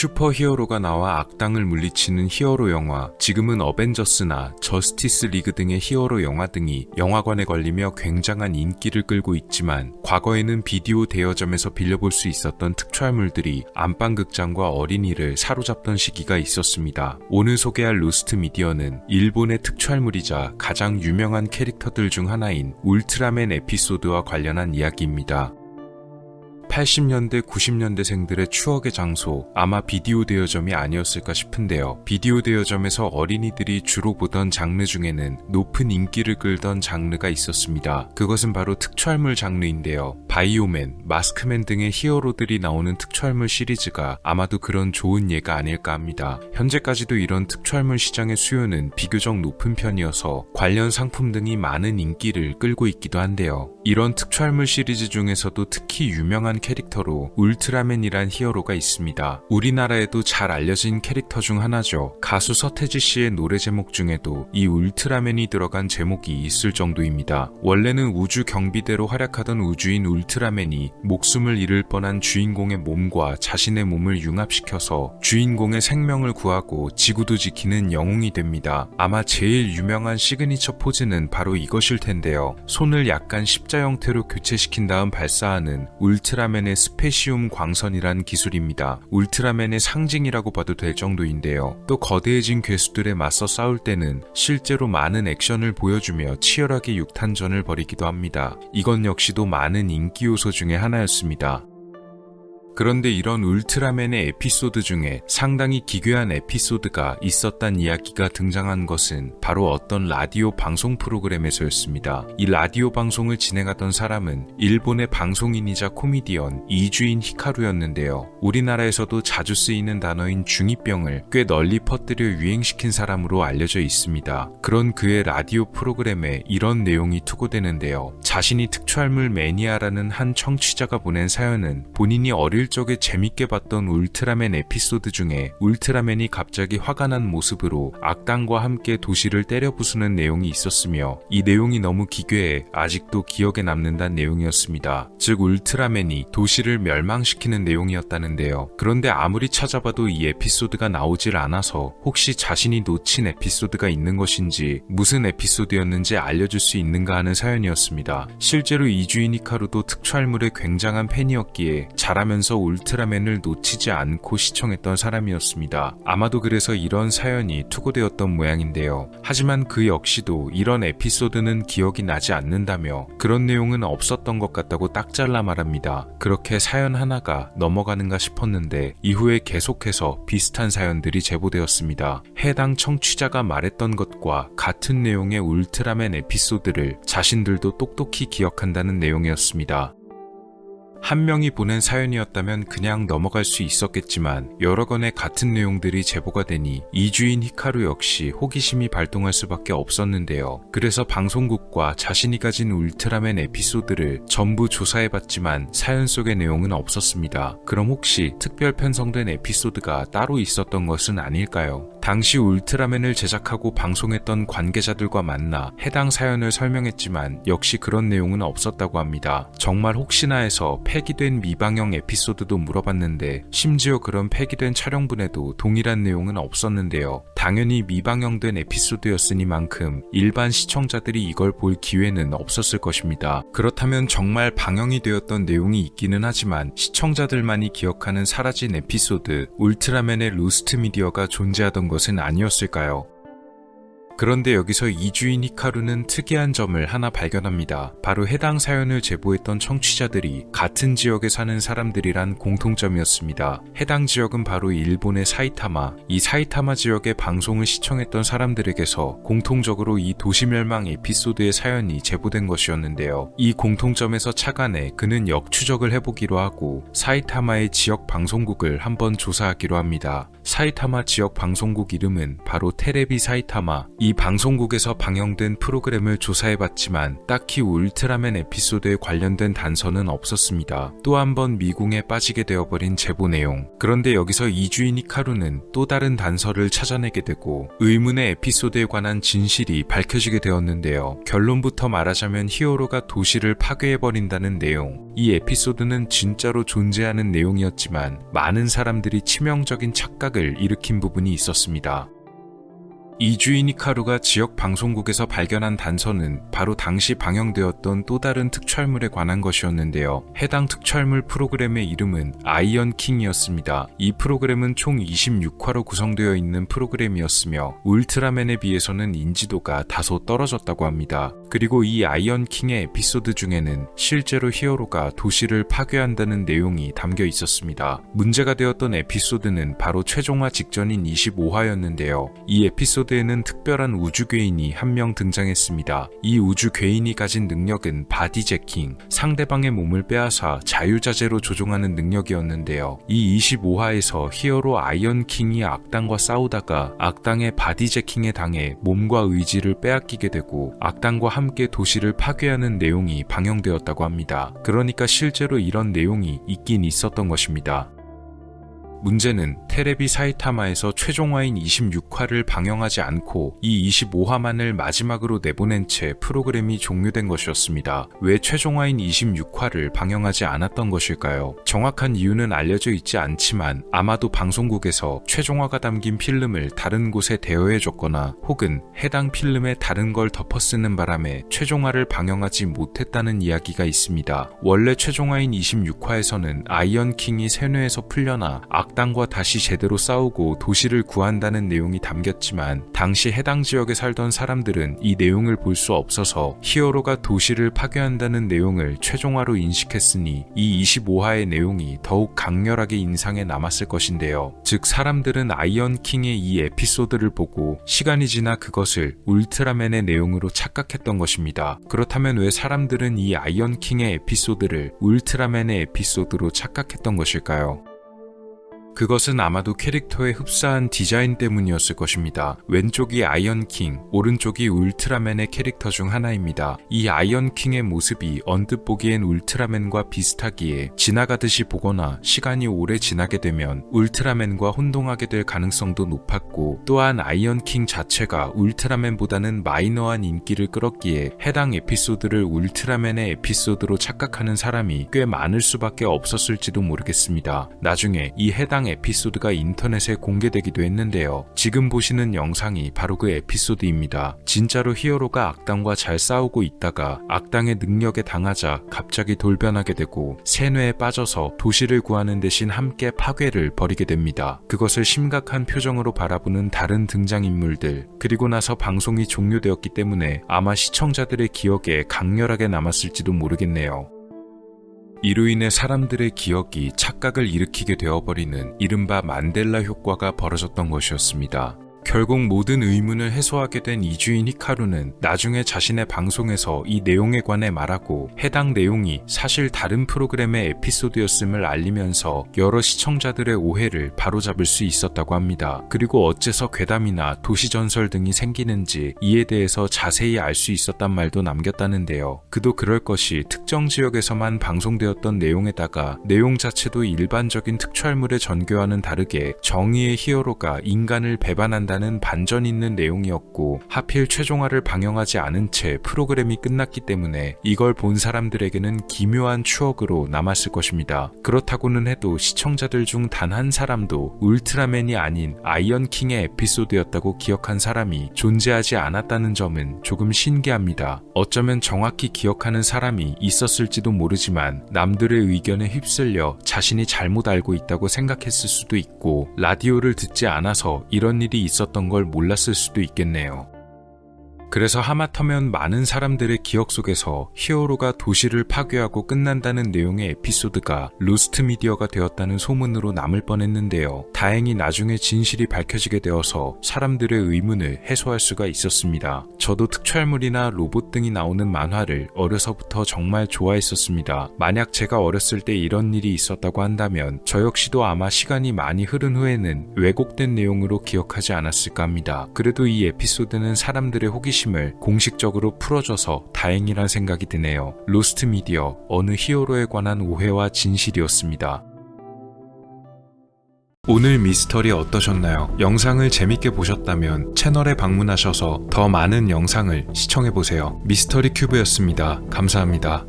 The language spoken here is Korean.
슈퍼히어로가 나와 악당을 물리치는 히어로 영화, 지금은 어벤져스나 저스티스 리그 등의 히어로 영화 등이 영화관에 걸리며 굉장한 인기를 끌고 있지만, 과거에는 비디오 대여점에서 빌려볼 수 있었던 특촬물들이 안방극장과 어린이를 사로잡던 시기가 있었습니다. 오늘 소개할 로스트 미디어는 일본의 특촬물이자 가장 유명한 캐릭터들 중 하나인 울트라맨 에피소드와 관련한 이야기입니다. 80년대, 90년대생들의 추억의 장소, 아마 비디오 대여점이 아니었을까 싶은데요. 비디오 대여점에서 어린이들이 주로 보던 장르 중에는 높은 인기를 끌던 장르가 있었습니다. 그것은 바로 특촬물 장르인데요. 바이오맨, 마스크맨 등의 히어로들이 나오는 특촬물 시리즈가 아마도 그런 좋은 예가 아닐까 합니다. 현재까지도 이런 특촬물 시장의 수요는 비교적 높은 편이어서 관련 상품 등이 많은 인기를 끌고 있기도 한데요. 이런 특촬물 시리즈 중에서도 특히 유명한 캐릭터로 울트라맨이란 히어로가 있습니다. 우리나라에도 잘 알려진 캐릭터 중 하나죠. 가수 서태지 씨의 노래 제목 중에도 이 울트라맨이 들어간 제목이 있을 정도입니다. 원래는 우주 경비대로 활약하던 우주인 울트라맨이 목숨을 잃을 뻔한 주인공의 몸과 자신의 몸을 융합시켜서 주인공의 생명을 구하고 지구도 지키는 영웅이 됩니다. 아마 제일 유명한 시그니처 포즈는 바로 이것일 텐데요. 손을 약간 십자 형태로 교체시킨 다음 발사하는 울트라맨의 스페시움 광선이란 기술입니다. 울트라맨의 상징이라고 봐도 될 정도인데요. 또 거대해진 괴수들에 맞서 싸울 때는 실제로 많은 액션을 보여주며 치열하게 육탄전을 벌이기도 합니다. 이건 역시도 많은 인기 요소 중에 하나였습니다. 그런데 이런 울트라맨의 에피소드 중에 상당히 기괴한 에피소드가 있었단 이야기가 등장한 것은 바로 어떤 라디오 방송 프로그램에서였습니다. 이 라디오 방송을 진행하던 사람은 일본의 방송인이자 코미디언 이주인 히카루였는데요. 우리나라에서도 자주 쓰이는 단어인 중2병을 꽤 널리 퍼뜨려 유행시킨 사람으로 알려져 있습니다. 그런 그의 라디오 프로그램에 이런 내용이 투고되는데요. 자신이 특촬물 매니아라는 한 청취자가 보낸 사연은 본인이 어릴 적에 재밌게 봤던 울트라맨 에피소드 중에 울트라맨이 갑자기 화가 난 모습으로 악당과 함께 도시를 때려 부수는 내용이 있었으며, 이 내용이 너무 기괴해 아직도 기억에 남는다는 내용이었습니다. 즉 울트라맨이 도시를 멸망시키는 내용이었다는데요. 그런데 아무리 찾아봐도 이 에피소드가 나오질 않아서 혹시 자신이 놓친 에피소드가 있는 것인지, 무슨 에피소드였는지 알려줄 수 있는가 하는 사연이었습니다. 실제로 이주인 히카루도 특촬물의 굉장한 팬이었기에 자라면서 울트라맨을 놓치지 않고 시청했던 사람이었습니다. 아마도 그래서 이런 사연이 투고되었던 모양인데요. 하지만 그 역시도 이런 에피소드는 기억이 나지 않는다며 그런 내용은 없었던 것 같다고 딱 잘라 말합니다. 그렇게 사연 하나가 넘어가는가 싶었는데 이후에 계속해서 비슷한 사연들이 제보되었습니다. 해당 청취자가 말했던 것과 같은 내용의 울트라맨 에피소드를 자신들도 똑똑히 기억한다는 내용이었습니다. 한 명이 보낸 사연이었다면 그냥 넘어갈 수 있었겠지만 여러 건의 같은 내용들이 제보가 되니 이주인 히카루 역시 호기심이 발동할 수밖에 없었는데요. 그래서 방송국과 자신이 가진 울트라맨 에피소드를 전부 조사해봤지만 사연 속의 내용은 없었습니다. 그럼 혹시 특별 편성된 에피소드가 따로 있었던 것은 아닐까요? 당시 울트라맨을 제작하고 방송했던 관계자들과 만나 해당 사연을 설명했지만 역시 그런 내용은 없었다고 합니다. 정말 혹시나 해서 폐기된 미방영 에피소드도 물어봤는데 심지어 그런 폐기된 촬영분에도 동일한 내용은 없었는데요. 당연히 미방영된 에피소드였으니만큼 일반 시청자들이 이걸 볼 기회는 없었을 것입니다. 그렇다면 정말 방영이 되었던 내용이 있기는 하지만 시청자들만이 기억하는 사라진 에피소드, 울트라맨의 로스트 미디어가 존재하던 것은 아니었을까요? 그런데 여기서 이주인 히카루는 특이한 점을 하나 발견합니다. 바로 해당 사연을 제보했던 청취자들이 같은 지역에 사는 사람들이란 공통점이었습니다. 해당 지역은 바로 일본의 사이타마. 이 사이타마 지역의 방송을 시청했던 사람들에게서 공통적으로 이 도시멸망 에피소드의 사연이 제보된 것이었는데요. 이 공통점에서 착안해 그는 역추적을 해보기로 하고 사이타마의 지역 방송국을 한번 조사하기로 합니다. 사이타마 지역 방송국 이름은 바로 테레비 사이타마. 이 이 방송국에서 방영된 프로그램을 조사해봤지만 딱히 울트라맨 에피소드에 관련된 단서는 없었습니다. 또 한 번 미궁에 빠지게 되어버린 제보 내용. 그런데 여기서 이주인 히카루는 또 다른 단서를 찾아내게 되고 의문의 에피소드에 관한 진실이 밝혀지게 되었는데요. 결론부터 말하자면 히어로가 도시를 파괴해버린다는 내용. 이 에피소드는 진짜로 존재하는 내용이었지만 많은 사람들이 치명적인 착각을 일으킨 부분이 있었습니다. 이주인 히카루가 지역 방송국에서 발견한 단서는 바로 당시 방영되었던 또 다른 특촬물에 관한 것이었는데요. 해당 특촬물 프로그램의 이름은 아이언 킹이었습니다. 이 프로그램은 총 26화로 구성되어 있는 프로그램이었으며 울트라맨에 비해서는 인지도가 다소 떨어졌다고 합니다. 그리고 이 아이언 킹의 에피소드 중에는 실제로 히어로가 도시를 파괴한다는 내용이 담겨 있었습니다. 문제가 되었던 에피소드는 바로 최종화 직전인 25화였는데요. 이 에피소드에는 특별한 우주괴인이 한 명 등장했습니다. 이 우주괴인이 가진 능력은 바디제킹, 상대방의 몸을 빼앗아 자유자재로 조종하는 능력이었는데요. 이 25화에서 히어로 아이언 킹이 악당과 싸우다가 악당의 바디제킹에 당해 몸과 의지를 빼앗기게 되고 악당과 함께 도시를 파괴하는 내용이 방영되었다고 합니다. 그러니까 실제로 이런 내용이 있긴 있었던 것입니다. 문제는 테레비 사이타마에서 최종화인 26화를 방영하지 않고 이 25화만을 마지막으로 내보낸 채 프로그램이 종료된 것이었습니다. 왜 최종화인 26화를 방영하지 않았던 것일까요? 정확한 이유는 알려져 있지 않지만 아마도 방송국에서 최종화가 담긴 필름을 다른 곳에 대여해줬거나 혹은 해당 필름에 다른 걸 덮어쓰는 바람에 최종화를 방영하지 못했다는 이야기가 있습니다. 원래 최종화인 26화에서는 아이언 킹이 세뇌에서 풀려나 악당과 다시 제대로 싸우고 도시를 구한다는 내용이 담겼지만 당시 해당 지역에 살던 사람들은 이 내용을 볼 수 없어서 히어로가 도시를 파괴한다는 내용을 최종화로 인식했으니 이 25화의 내용이 더욱 강렬하게 인상에 남았을 것인데요. 즉 사람들은 아이언 킹의 이 에피소드를 보고 시간이 지나 그것을 울트라맨의 내용으로 착각했던 것입니다. 그렇다면 왜 사람들은 이 아이언 킹의 에피소드를 울트라맨의 에피소드로 착각했던 것일까요? 그것은 아마도 캐릭터의 흡사한 디자인 때문이었을 것입니다. 왼쪽이 아이언 킹, 오른쪽이 울트라맨의 캐릭터 중 하나입니다. 이 아이언 킹의 모습이 언뜻 보기엔 울트라맨과 비슷하기에 지나가듯이 보거나 시간이 오래 지나게 되면 울트라맨과 혼동하게 될 가능성도 높았고 또한 아이언 킹 자체가 울트라맨보다는 마이너한 인기를 끌었기에 해당 에피소드를 울트라맨의 에피소드로 착각하는 사람이 꽤 많을 수밖에 없었을지도 모르겠습니다. 나중에 이 해당 에피소드가 인터넷에 공개되기도 했는데요. 지금 보시는 영상이 바로 그 에피소드입니다. 진짜로 히어로가 악당과 잘 싸우고 있다가 악당의 능력에 당하자 갑자기 돌변하게 되고 세뇌에 빠져서 도시를 구하는 대신 함께 파괴를 벌이게 됩니다. 그것을 심각한 표정으로 바라보는 다른 등장인물들, 그리고 나서 방송이 종료되었기 때문에 아마 시청자들의 기억에 강렬하게 남았을지도 모르겠네요. 이로 인해 사람들의 기억이 착각을 일으키게 되어버리는 이른바 만델라 효과가 벌어졌던 것이었습니다. 결국 모든 의문을 해소하게 된 이주인 히카루는 나중에 자신의 방송에서 이 내용에 관해 말하고 해당 내용이 사실 다른 프로그램의 에피소드였음을 알리면서 여러 시청자들의 오해를 바로잡을 수 있었다고 합니다. 그리고 어째서 괴담이나 도시전설 등이 생기는지 이에 대해서 자세히 알 수 있었단 말도 남겼다는데요. 그도 그럴 것이 특정 지역에서만 방송되었던 내용에다가 내용 자체도 일반적인 특촬물의 전교와는 다르게 정의의 히어로가 인간을 배반한다 다는 반전 있는 내용이었고 하필 최종화를 방영하지 않은 채 프로그램이 끝났기 때문에 이걸 본 사람들에게는 기묘한 추억으로 남았을 것입니다. 그렇다고는 해도 시청자들 중 단 한 사람도 울트라맨이 아닌 아이언 킹의 에피소드였다고 기억한 사람이 존재하지 않았다는 점은 조금 신기합니다. 어쩌면 정확히 기억하는 사람이 있었을지도 모르지만 남들의 의견에 휩쓸려 자신이 잘못 알고 있다고 생각했을 수도 있고 라디오를 듣지 않아서 이런 일이 있었던 걸 몰랐을 수도 있겠네요. 그래서 하마터면 많은 사람들의 기억 속에서 히어로가 도시를 파괴하고 끝난다는 내용의 에피소드가 로스트 미디어가 되었다는 소문으로 남을 뻔했는데요. 다행히 나중에 진실이 밝혀지게 되어서 사람들의 의문을 해소할 수가 있었습니다. 저도 특촬물이나 로봇 등이 나오는 만화를 어려서부터 정말 좋아했었습니다. 만약 제가 어렸을 때 이런 일이 있었다고 한다면 저 역시도 아마 시간이 많이 흐른 후에는 왜곡된 내용으로 기억하지 않았을까 합니다. 그래도 이 에피소드는 사람들의 호기심을 공식적으로 풀어줘서 다행이란 생각이 드네요. 로스트 미디어, 어느 히어로에 관한 오해와 진실이었습니다. 오늘 미스터리 어떠셨나요? 영상을 재밌게 보셨다면 채널에 방문하셔서 더 많은 영상을 시청해보세요. 미스터리 큐브였습니다. 감사합니다.